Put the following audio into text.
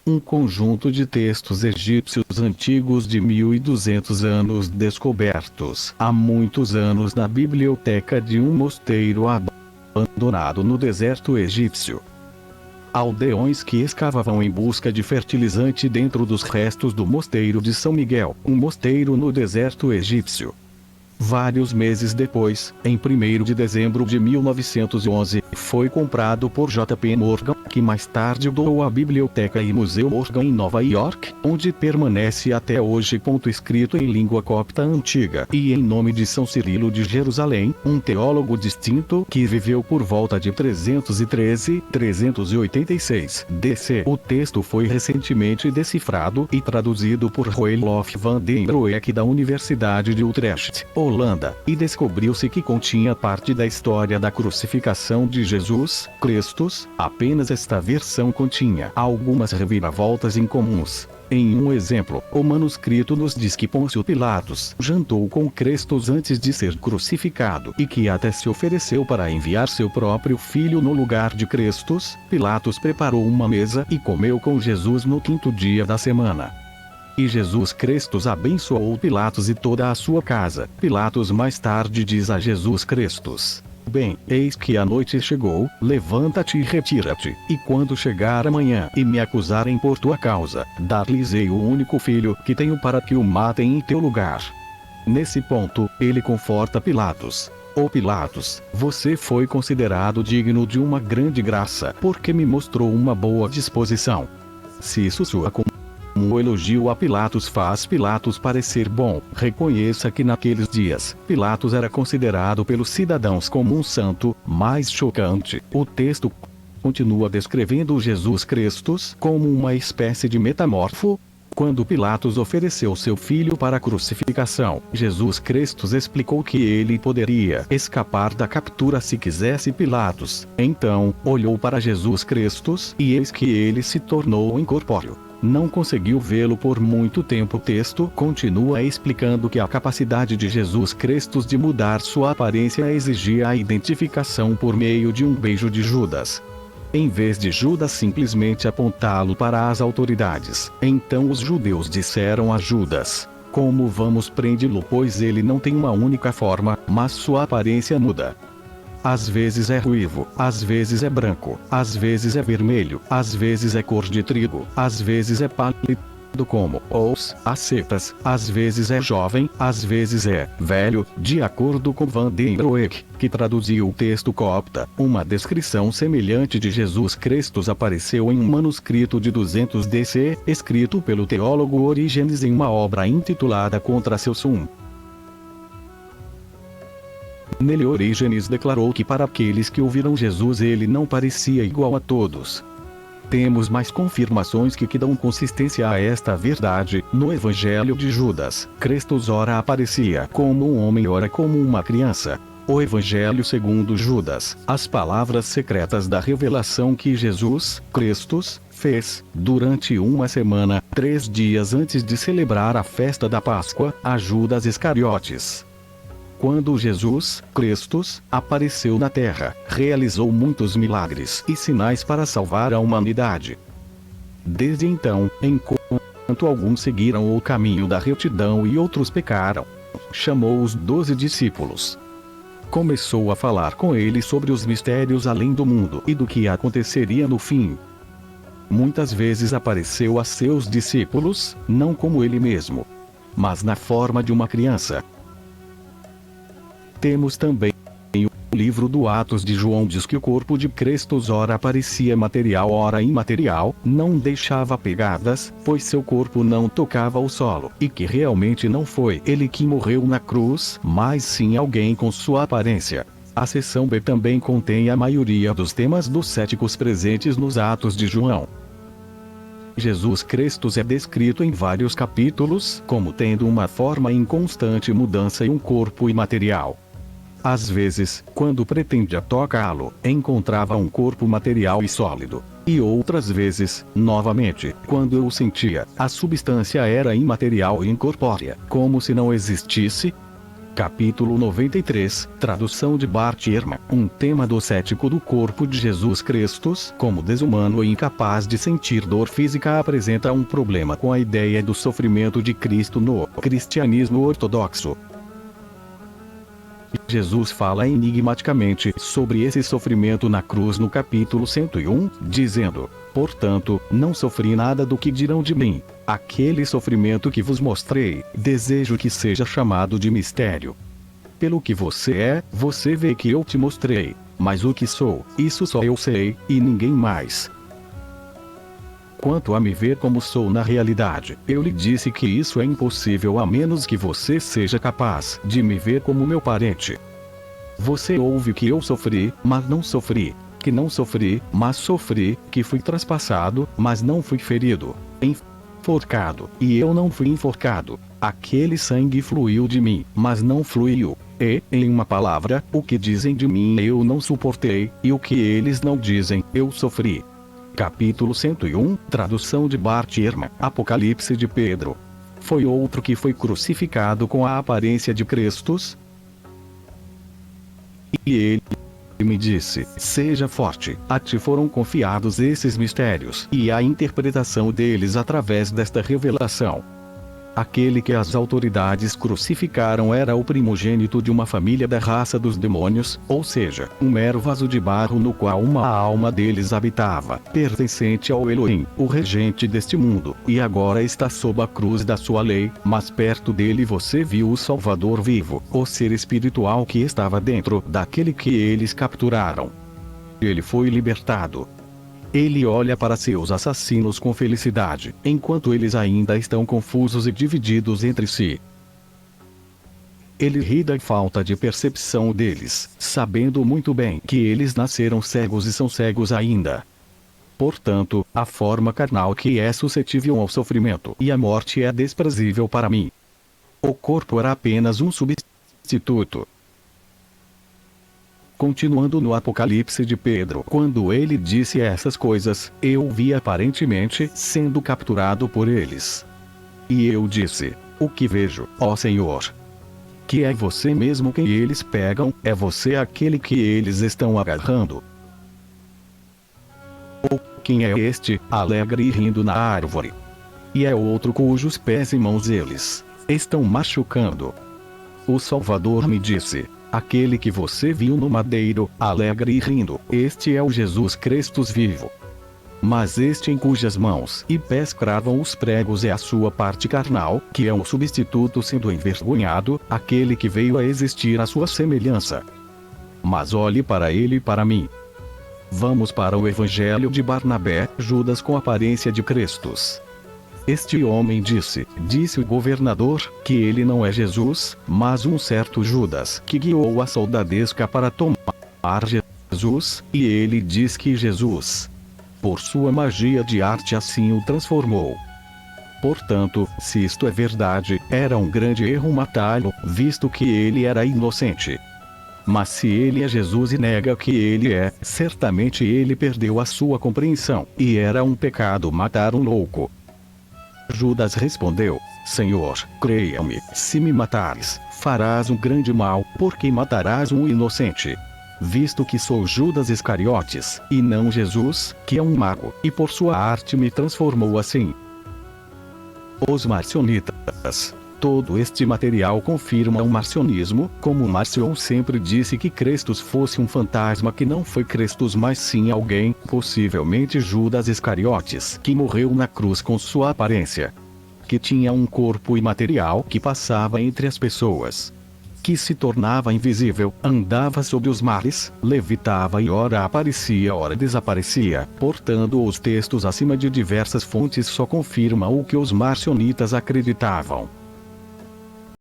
um conjunto de textos egípcios antigos de 1200 anos descobertos há muitos anos na biblioteca de um mosteiro abandonado no deserto egípcio. Aldeões que escavavam em busca de fertilizante dentro dos restos do mosteiro de São Miguel, um mosteiro no deserto egípcio. Vários meses depois, em 1º de dezembro de 1911, foi comprado por J.P. Morgan, que mais tarde doou à Biblioteca e Museu Morgan em Nova York, onde permanece até hoje. Escrito em língua copta antiga e em nome de São Cirilo de Jerusalém, um teólogo distinto que viveu por volta de 313-386 DC. O texto foi recentemente decifrado e traduzido por Roelof van den Broek da Universidade de Utrecht, Holanda, e descobriu-se que continha parte da história da crucificação de Jesus Cristos. Apenas esta versão continha algumas reviravoltas incomuns. Em um exemplo, o manuscrito nos diz que Pôncio Pilatos jantou com Cristos antes de ser crucificado e que até se ofereceu para enviar seu próprio filho no lugar de Cristos. Pilatos preparou uma mesa e comeu com Jesus no 5º dia da semana. E Jesus Cristos abençoou Pilatos e toda a sua casa. Pilatos mais tarde diz a Jesus Cristos: bem, eis que a noite chegou, levanta-te e retira-te, e quando chegar amanhã e me acusarem por tua causa, dar-lhes-ei o único filho que tenho para que o matem em teu lugar. Nesse ponto, ele conforta Pilatos. Ó Pilatos, você foi considerado digno de uma grande graça, porque me mostrou uma boa disposição. Se isso soa como o elogio a Pilatos faz Pilatos parecer bom, reconheça que naqueles dias, Pilatos era considerado pelos cidadãos como um santo. Mais chocante, o texto continua descrevendo Jesus Cristos como uma espécie de metamorfo. Quando Pilatos ofereceu seu filho para a crucificação, Jesus Cristos explicou que ele poderia escapar da captura se quisesse. Pilatos, então, olhou para Jesus Cristos, e eis que ele se tornou incorpóreo. Não conseguiu vê-lo por muito tempo. O texto continua explicando que a capacidade de Jesus Cristos de mudar sua aparência exigia a identificação por meio de um beijo de Judas. Em vez de Judas simplesmente apontá-lo para as autoridades, então os judeus disseram a Judas: como vamos prendê-lo, pois ele não tem uma única forma, mas sua aparência muda. Às vezes é ruivo, às vezes é branco, às vezes é vermelho, às vezes é cor de trigo, às vezes é pálido como as setas, às vezes é jovem, às vezes é velho. De acordo com Van den Broek, que traduziu o texto copta, uma descrição semelhante de Jesus Cristos apareceu em um manuscrito de 200 DC, escrito pelo teólogo Orígenes em uma obra intitulada Contra Celsuum. Nele Orígenes declarou que para aqueles que ouviram Jesus ele não parecia igual a todos. Temos mais confirmações que dão consistência a esta verdade. No Evangelho de Judas, Cristos ora aparecia como um homem, ora como uma criança. O Evangelho segundo Judas, as palavras secretas da revelação que Jesus Cristos fez, durante uma semana, 3 dias antes de celebrar a festa da Páscoa, a Judas Iscariotes. Quando Jesus Cristos apareceu na terra, realizou muitos milagres e sinais para salvar a humanidade. Desde então, enquanto alguns seguiram o caminho da retidão e outros pecaram, chamou os 12 discípulos. Começou a falar com eles sobre os mistérios além do mundo e do que aconteceria no fim. Muitas vezes apareceu a seus discípulos, não como ele mesmo, mas na forma de uma criança. Temos também o livro do Atos de João diz que o corpo de Cristos ora aparecia material ora imaterial, não deixava pegadas, pois seu corpo não tocava o solo, e que realmente não foi ele que morreu na cruz, mas sim alguém com sua aparência. A seção B também contém a maioria dos temas dos céticos presentes nos Atos de João. Jesus Cristos é descrito em vários capítulos como tendo uma forma em constante mudança e um corpo imaterial. Às vezes, quando pretendia tocá-lo, encontrava um corpo material e sólido. E outras vezes, novamente, quando eu o sentia, a substância era imaterial e incorpórea, como se não existisse. Capítulo 93, tradução de Bart Ehrman. Um tema docético do corpo de Jesus Cristo, como desumano e incapaz de sentir dor física, apresenta um problema com a ideia do sofrimento de Cristo no cristianismo ortodoxo. Jesus fala enigmaticamente sobre esse sofrimento na cruz no capítulo 101, dizendo: portanto, não sofri nada do que dirão de mim. Aquele sofrimento que vos mostrei, desejo que seja chamado de mistério. Pelo que você é, você vê que eu te mostrei, mas o que sou, isso só eu sei, e ninguém mais. Quanto a me ver como sou na realidade, eu lhe disse que isso é impossível a menos que você seja capaz de me ver como meu parente. Você ouve que eu sofri, mas não sofri, que não sofri, mas sofri, que fui traspassado, mas não fui ferido, enforcado, e eu não fui enforcado. Aquele sangue fluiu de mim, mas não fluiu. E, em uma palavra, o que dizem de mim eu não suportei, e o que eles não dizem, eu sofri. Capítulo 101, tradução de Bart Ehrman. Apocalipse de Pedro. Foi outro que foi crucificado com a aparência de Cristo. E ele me disse: seja forte, a ti foram confiados esses mistérios, e a interpretação deles através desta revelação. Aquele que as autoridades crucificaram era o primogênito de uma família da raça dos demônios, ou seja, um mero vaso de barro no qual uma alma deles habitava, pertencente ao Elohim, o regente deste mundo, e agora está sob a cruz da sua lei, mas perto dele você viu o Salvador vivo, o ser espiritual que estava dentro daquele que eles capturaram. Ele foi libertado. Ele olha para seus assassinos com felicidade, enquanto eles ainda estão confusos e divididos entre si. Ele ri da falta de percepção deles, sabendo muito bem que eles nasceram cegos e são cegos ainda. Portanto, a forma carnal que é suscetível ao sofrimento e à morte é desprezível para mim. O corpo era apenas um substituto. Continuando no Apocalipse de Pedro, quando ele disse essas coisas, eu o vi aparentemente sendo capturado por eles. E eu disse: o que vejo, ó Senhor? Que é você mesmo quem eles pegam, é você aquele que eles estão agarrando. Ou quem é este, alegre e rindo na árvore? E é outro cujos pés e mãos eles estão machucando. O Salvador me disse: aquele que você viu no madeiro, alegre e rindo, este é o Jesus Cristo vivo. Mas este em cujas mãos e pés cravam os pregos é a sua parte carnal, que é um substituto sendo envergonhado, aquele que veio a existir à sua semelhança. Mas olhe para ele e para mim. Vamos para o Evangelho de Barnabé, Judas com aparência de Cristo. Este homem disse o governador, que ele não é Jesus, mas um certo Judas que guiou a soldadesca para tomar Jesus, e ele diz que Jesus, por sua magia de arte assim o transformou. Portanto, se isto é verdade, era um grande erro matá-lo, visto que ele era inocente. Mas se ele é Jesus e nega que ele é, certamente ele perdeu a sua compreensão, e era um pecado matar um louco. Judas respondeu: Senhor, creia-me, se me matares, farás um grande mal, porque matarás um inocente. Visto que sou Judas Iscariotes, e não Jesus, que é um mago, e por sua arte me transformou assim. Os marcionitas. Todo este material confirma o marcionismo, como Marcion sempre disse que Cristo fosse um fantasma que não foi Cristo mas sim alguém, possivelmente Judas Iscariotes, que morreu na cruz com sua aparência. Que tinha um corpo imaterial que passava entre as pessoas. Que se tornava invisível, andava sobre os mares, levitava e ora aparecia ora desaparecia. Portanto, os textos acima de diversas fontes só confirmam o que os marcionitas acreditavam.